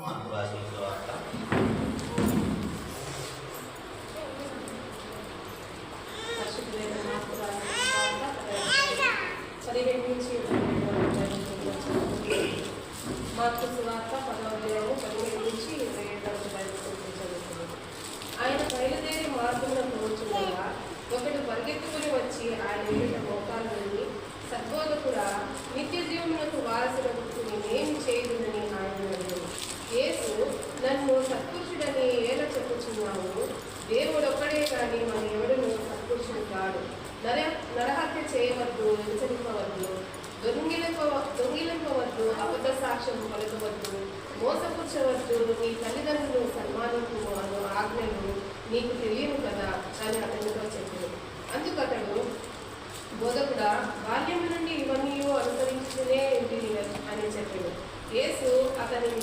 Mark రాసిన సువార్త 17 నుంచి మార్కు సువార్త 10:17 నుంచి 27 ఆయన బయలుదేరి మార్గంలో పోచుండగా ఒకడు పరిగెత్తుకుని వచ్చి ఆయన ఎదుట మోకాలు వెళ్ళి, సద్బోధకుడా, నిత్య జీవమునకు వారసులకు నేనేమి చేయదునని ఆయన అడిగాడు. యేసు, నన్ను సత్పురుషుడని ఎలా చెప్పుచున్నావు? దేవుడు ఒక్కడే కానీ మన ఎవడును సత్పురుషుడు కాడు. నరహత్య చేయవద్దు, వ్యభిచరింపవద్దు, దొంగిలింపవద్దు, అబద్ధ సాక్ష్యం పలకవద్దు, మోసపుచ్చవద్దు, నీ తల్లిదండ్రులు సన్మానింపు అను ఆజ్ఞలు నీకు తెలియను కదా అని అతనితో చెప్పాడు. అందుకు అతడు, బోధకుడా, బాల్యం నుండి ఇవన్నీ అనుసరించుకునే ఇంటిని అని చెప్పాడు. యేసు అతనిని